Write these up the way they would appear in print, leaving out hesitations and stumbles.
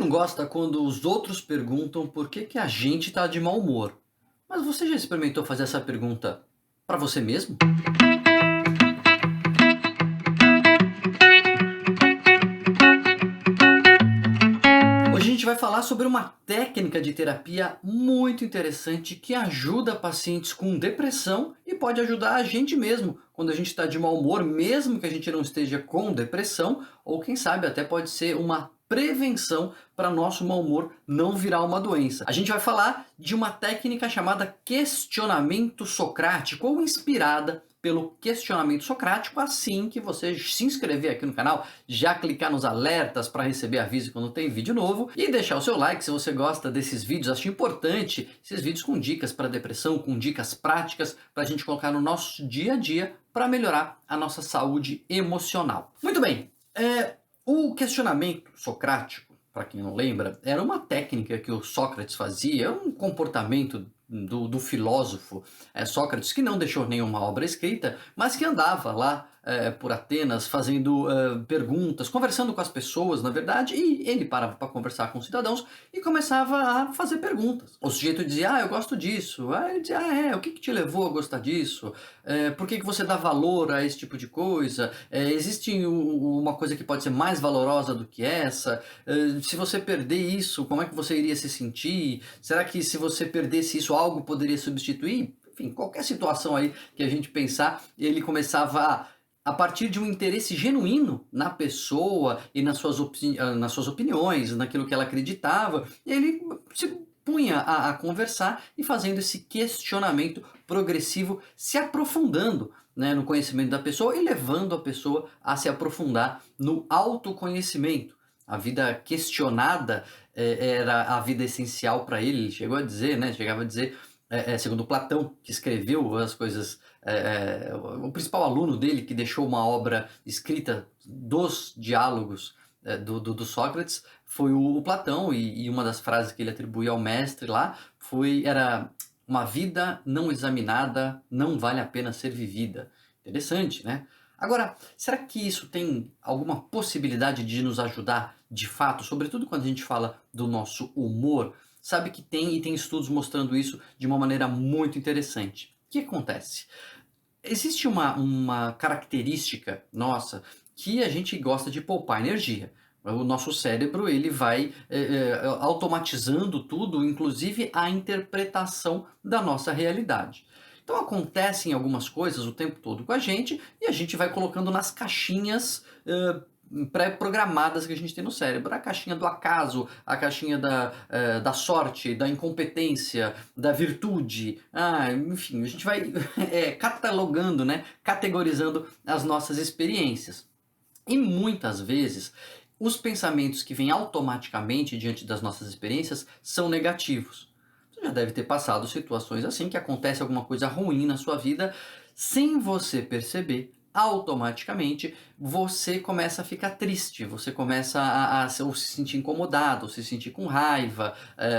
não gosta quando os outros perguntam por que que a gente está de mau humor. Mas você já experimentou fazer essa pergunta para você mesmo? Hoje a gente vai falar sobre uma técnica de terapia muito interessante que ajuda pacientes com depressão e pode ajudar a gente mesmo quando a gente está de mau humor, mesmo que a gente não esteja com depressão, ou quem sabe até pode ser uma prevenção para nosso mau humor não virar uma doença. A gente vai falar de uma técnica chamada questionamento socrático ou inspirada pelo questionamento socrático. Assim que você se inscrever aqui no canal, já clicar nos alertas para receber aviso quando tem vídeo novo e deixar o seu like se você gosta desses vídeos. Acho importante esses vídeos com dicas para depressão, com dicas práticas para a gente colocar no nosso dia a dia para melhorar a nossa saúde emocional. Muito bem, o questionamento socrático, para quem não lembra, era uma técnica que o Sócrates fazia, um comportamento do filósofo Sócrates, que não deixou nenhuma obra escrita, mas que andava lá por Atenas fazendo perguntas, conversando com as pessoas, na verdade, e ele parava para conversar com os cidadãos e começava a fazer perguntas. O sujeito dizia, eu gosto disso. Ele dizia, o que te levou a gostar disso? Por que você dá valor a esse tipo de coisa? Existe uma coisa que pode ser mais valorosa do que essa? Se você perder isso, como é que você iria se sentir? Será que se você perdesse isso, algo poderia substituir? Enfim, qualquer situação aí que a gente pensar, ele começava a partir de um interesse genuíno na pessoa e nas suas opiniões, naquilo que ela acreditava, ele se punha a conversar e fazendo esse questionamento progressivo, se aprofundando, né, no conhecimento da pessoa e levando a pessoa a se aprofundar no autoconhecimento. A vida questionada era a vida essencial para ele. Ele chegou a dizer, né, chegava a dizer, segundo Platão, que escreveu as coisas, o principal aluno dele, que deixou uma obra escrita dos diálogos do Sócrates, foi o Platão, e uma das frases que ele atribui ao mestre lá era: uma vida não examinada não vale a pena ser vivida. Interessante, né? Agora, será que isso tem alguma possibilidade de nos ajudar de fato, sobretudo quando a gente fala do nosso humor? Sabe que tem, e tem estudos mostrando isso de uma maneira muito interessante. O que acontece? Existe uma característica nossa que a gente gosta de poupar energia. O nosso cérebro ele vai automatizando tudo, inclusive a interpretação da nossa realidade. Então acontecem algumas coisas o tempo todo com a gente e a gente vai colocando nas caixinhas pré-programadas que a gente tem no cérebro. A caixinha do acaso, a caixinha da sorte, da incompetência, da virtude. Enfim, a gente vai catalogando, né, categorizando as nossas experiências. E muitas vezes os pensamentos que vêm automaticamente diante das nossas experiências são negativos. Você já deve ter passado situações assim, que acontece alguma coisa ruim na sua vida, sem você perceber, automaticamente você começa a ficar triste, você começa ou se sentir incomodado, ou se sentir com raiva,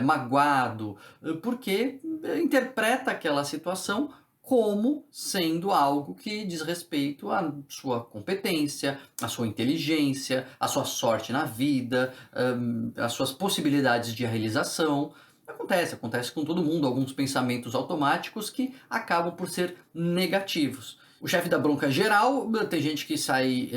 magoado, porque interpreta aquela situação como sendo algo que diz respeito à sua competência, à sua inteligência, à sua sorte na vida, às suas possibilidades de realização. Acontece com todo mundo alguns pensamentos automáticos que acabam por ser negativos. O chefe da bronca geral, tem gente que sai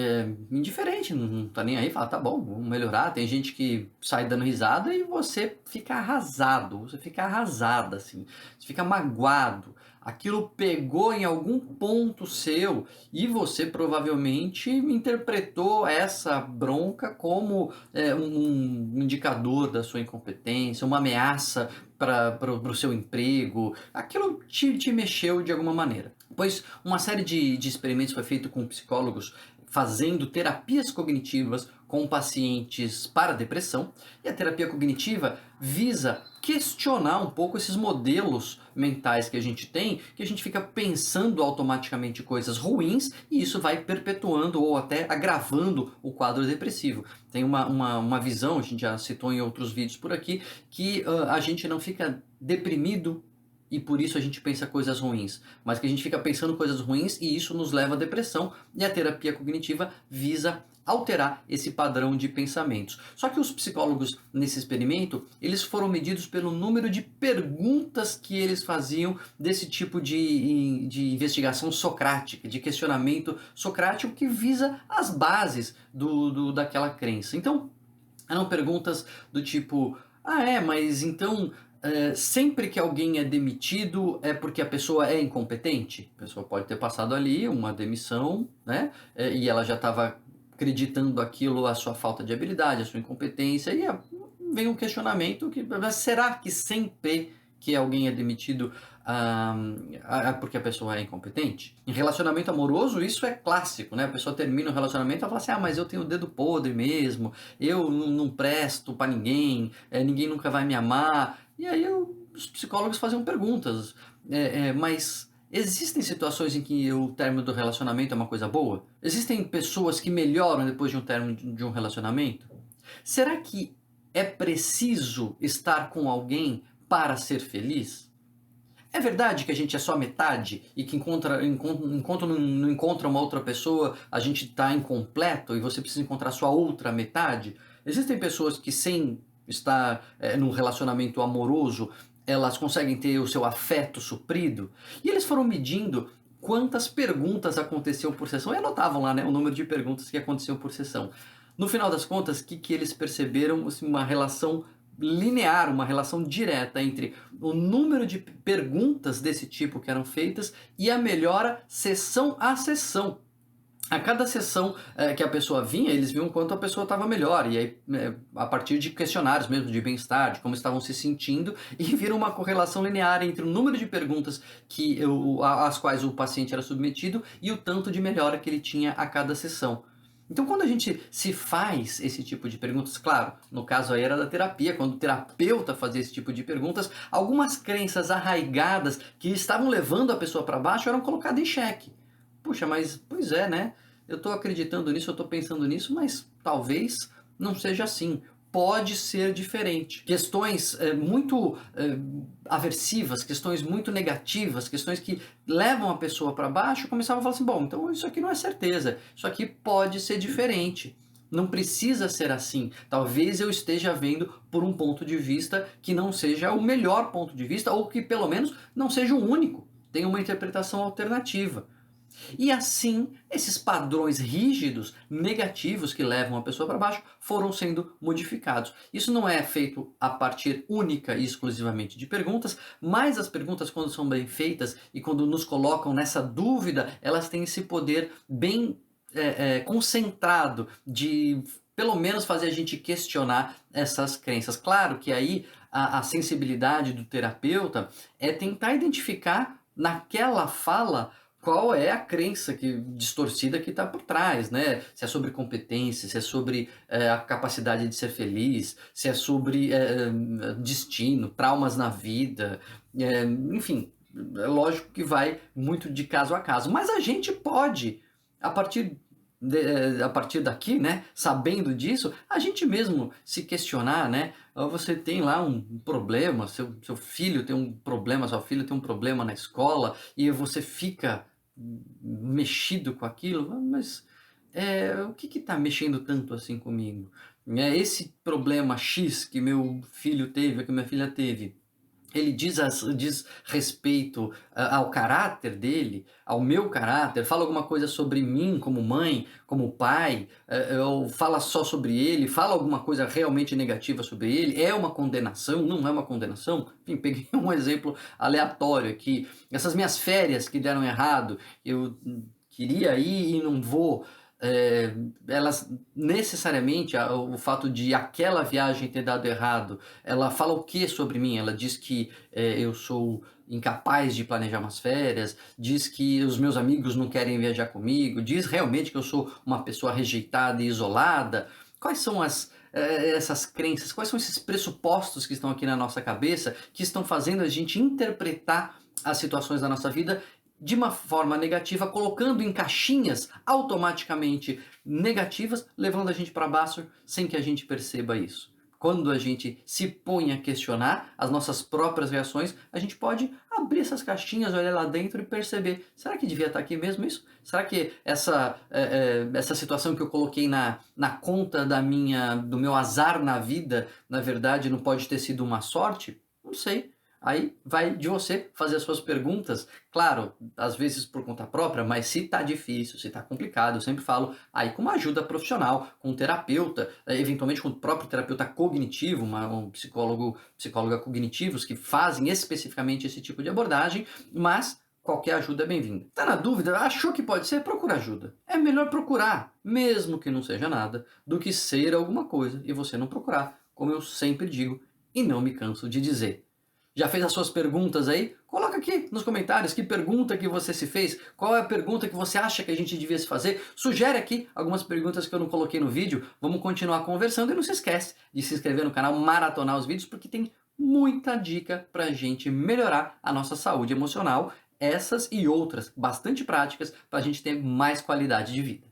indiferente, não tá nem aí, fala, tá bom, vamos melhorar. Tem gente que sai dando risada e você fica arrasado, você fica arrasada, assim, você fica magoado. Aquilo pegou em algum ponto seu e você provavelmente interpretou essa bronca como um indicador da sua incompetência, uma ameaça para o seu emprego. Aquilo te mexeu de alguma maneira. Pois uma série de experimentos foi feito com psicólogos fazendo terapias cognitivas com pacientes para depressão, e a terapia cognitiva visa questionar um pouco esses modelos mentais que a gente tem, que a gente fica pensando automaticamente coisas ruins e isso vai perpetuando ou até agravando o quadro depressivo. Tem uma visão, a gente já citou em outros vídeos por aqui, que a gente não fica deprimido e por isso a gente pensa coisas ruins, mas que a gente fica pensando coisas ruins e isso nos leva à depressão, e a terapia cognitiva visa alterar esse padrão de pensamentos. Só que os psicólogos nesse experimento, eles foram medidos pelo número de perguntas que eles faziam desse tipo de investigação socrática, de questionamento socrático que visa as bases daquela crença. Então, eram perguntas do tipo, mas então sempre que alguém é demitido é porque a pessoa é incompetente? A pessoa pode ter passado ali uma demissão, né? E ela já estava acreditando aquilo, a sua falta de habilidade, a sua incompetência, e vem um questionamento que, mas será que sempre que alguém é demitido porque a pessoa é incompetente? Em relacionamento amoroso, isso é clássico, né? A pessoa termina um relacionamento e fala assim, mas eu tenho o dedo podre mesmo, eu não presto pra ninguém, ninguém nunca vai me amar. E aí os psicólogos faziam perguntas, mas existem situações em que o término do relacionamento é uma coisa boa? Existem pessoas que melhoram depois de um término de um relacionamento? Será que é preciso estar com alguém para ser feliz? É verdade que a gente é só metade e que enquanto não encontra uma outra pessoa, a gente está incompleto e você precisa encontrar a sua outra metade? Existem pessoas que sem estar num relacionamento amoroso, elas conseguem ter o seu afeto suprido? E eles foram medindo quantas perguntas aconteciam por sessão e anotavam lá, né, o número de perguntas que aconteciam por sessão. No final das contas, o que eles perceberam? Assim, uma relação linear, uma relação direta entre o número de perguntas desse tipo que eram feitas e a melhora sessão a sessão. A cada sessão que a pessoa vinha, eles viam quanto a pessoa estava melhor. E aí, a partir de questionários mesmo, de bem-estar, de como estavam se sentindo, e viram uma correlação linear entre o número de perguntas às quais o paciente era submetido e o tanto de melhora que ele tinha a cada sessão. Então, quando a gente se faz esse tipo de perguntas, claro, no caso aí era da terapia, quando o terapeuta fazia esse tipo de perguntas, algumas crenças arraigadas que estavam levando a pessoa para baixo eram colocadas em xeque. Puxa, mas pois é, né? Eu estou acreditando nisso, eu estou pensando nisso, mas talvez não seja assim. Pode ser diferente. Questões muito aversivas, questões muito negativas, questões que levam a pessoa para baixo, começavam a falar assim, bom, então isso aqui não é certeza, isso aqui pode ser diferente. Não precisa ser assim. Talvez eu esteja vendo por um ponto de vista que não seja o melhor ponto de vista, ou que pelo menos não seja o único. Tenha uma interpretação alternativa. E assim, esses padrões rígidos, negativos que levam a pessoa para baixo, foram sendo modificados. Isso não é feito a partir única e exclusivamente de perguntas, mas as perguntas, quando são bem feitas e quando nos colocam nessa dúvida, elas têm esse poder bem concentrado de pelo menos fazer a gente questionar essas crenças. Claro que aí a sensibilidade do terapeuta é tentar identificar naquela fala qual é a crença distorcida que está por trás, né? Se é sobre competência, se é sobre a capacidade de ser feliz, se é sobre destino, traumas na vida, enfim, é lógico que vai muito de caso a caso. Mas a gente pode, a partir daqui, né, sabendo disso, a gente mesmo se questionar, né? Você tem lá um problema, seu filho tem um problema, sua filha tem um problema na escola e você fica mexido com aquilo, mas o que está mexendo tanto assim comigo? Esse problema X que meu filho teve, que minha filha teve, ele diz respeito ao caráter dele, ao meu caráter, fala alguma coisa sobre mim como mãe, como pai, ou fala só sobre ele, fala alguma coisa realmente negativa sobre ele, é uma condenação, não é uma condenação? Enfim, peguei um exemplo aleatório aqui, essas minhas férias que deram errado, eu queria ir e não vou, elas necessariamente, o fato de aquela viagem ter dado errado, ela fala o que sobre mim? Ela diz que eu sou incapaz de planejar umas férias, diz que os meus amigos não querem viajar comigo, diz realmente que eu sou uma pessoa rejeitada e isolada. Quais são essas crenças, quais são esses pressupostos que estão aqui na nossa cabeça que estão fazendo a gente interpretar as situações da nossa vida de uma forma negativa, colocando em caixinhas automaticamente negativas, levando a gente para baixo sem que a gente perceba isso. Quando a gente se põe a questionar as nossas próprias reações, a gente pode abrir essas caixinhas, olhar lá dentro e perceber, será que devia estar aqui mesmo isso? Será que essa situação que eu coloquei na conta do meu azar na vida, na verdade não pode ter sido uma sorte? Não sei. Aí vai de você fazer as suas perguntas, claro, às vezes por conta própria, mas se tá difícil, se tá complicado, eu sempre falo aí com uma ajuda profissional, com um terapeuta, eventualmente com o próprio terapeuta cognitivo, um psicóloga cognitivos que fazem especificamente esse tipo de abordagem, mas qualquer ajuda é bem-vinda. Tá na dúvida? Achou que pode ser? Procura ajuda. É melhor procurar, mesmo que não seja nada, do que ser alguma coisa e você não procurar, como eu sempre digo e não me canso de dizer. Já fez as suas perguntas aí? Coloca aqui nos comentários que pergunta que você se fez, qual é a pergunta que você acha que a gente devia se fazer. Sugere aqui algumas perguntas que eu não coloquei no vídeo, vamos continuar conversando e não se esquece de se inscrever no canal, maratonar os vídeos, porque tem muita dica pra gente melhorar a nossa saúde emocional, essas e outras bastante práticas pra gente ter mais qualidade de vida.